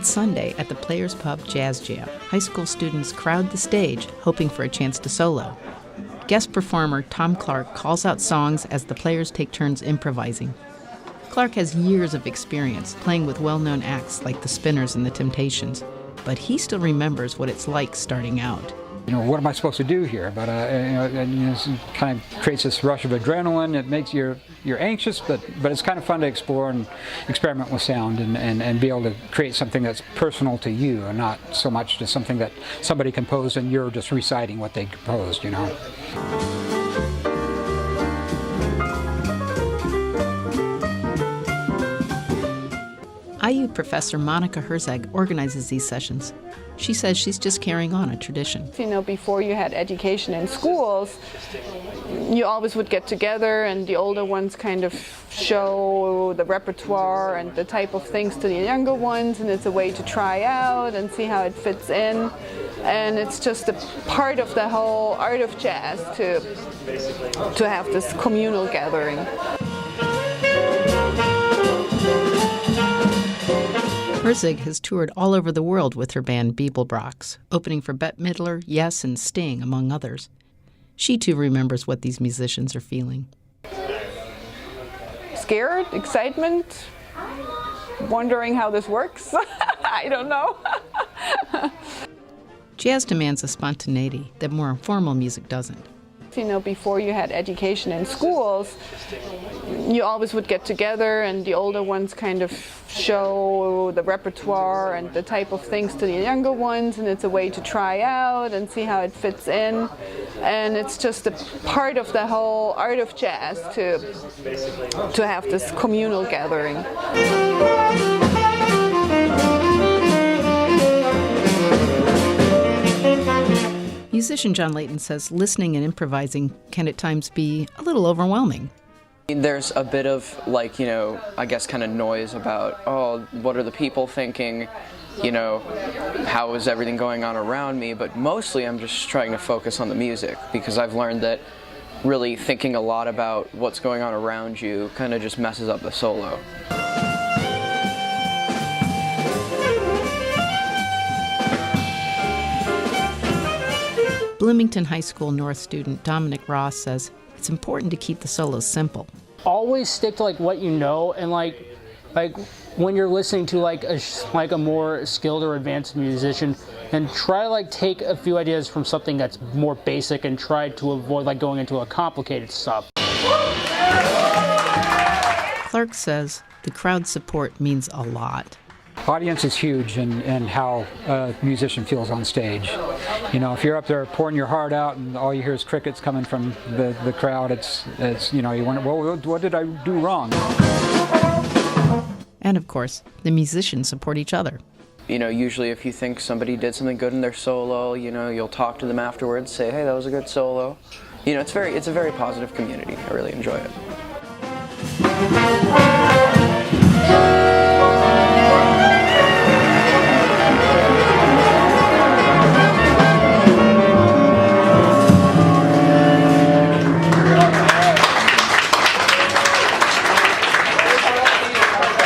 It's Sunday at the Players Pub Jazz Jam. High school students crowd the stage, hoping for a chance to solo. Guest performer Tom Clark calls out songs as the players take turns improvising. Clark has years of experience playing with well-known acts like the Spinners and the Temptations, but he still remembers what it's like starting out. What am I supposed to do here? But it kind of creates this rush of adrenaline. It makes you're anxious, but it's kind of fun to explore and experiment with sound and be able to create something that's personal to you, and not so much just something that somebody composed and you're just reciting what they composed. IU professor Monika Herzig organizes these sessions. She says she's just carrying on a tradition. Before you had education in schools, you always would get together and the older ones kind of show the repertoire and the type of things to the younger ones, and it's a way to try out and see how it fits in. And it's just a part of the whole art of jazz to have this communal gathering. Herzig has toured all over the world with her band Bibelbrox, opening for Bette Midler, Yes, and Sting, among others. She too remembers what these musicians are feeling. Scared, excitement, wondering how this works. I don't know. Jazz demands a spontaneity that more informal music doesn't. Before you had education in schools, you always would get together and the older ones kind of show the repertoire and the type of things to the younger ones, and it's a way to try out and see how it fits in. And it's just a part of the whole art of jazz to have this communal gathering. Musician John Layton says listening and improvising can at times be a little overwhelming. There's a bit of, I guess kind of noise about, what are the people thinking? How is everything going on around me? But mostly I'm just trying to focus on the music, because I've learned that really thinking a lot about what's going on around you kind of just messes up the solo. Bloomington High School North student DomNik says it's important to keep the solos simple. Always stick to what you know, and when you're listening to a more skilled or advanced musician, and try to take a few ideas from something that's more basic and try to avoid going into a complicated stuff. Clark says the crowd support means a lot. Audience is huge in how a musician feels on stage. If you're up there pouring your heart out and all you hear is crickets coming from the crowd, it's you wonder, well, what did I do wrong? And of course, the musicians support each other. Usually if you think somebody did something good in their solo, you'll talk to them afterwards, say, hey, that was a good solo. It's a very positive community. I really enjoy it.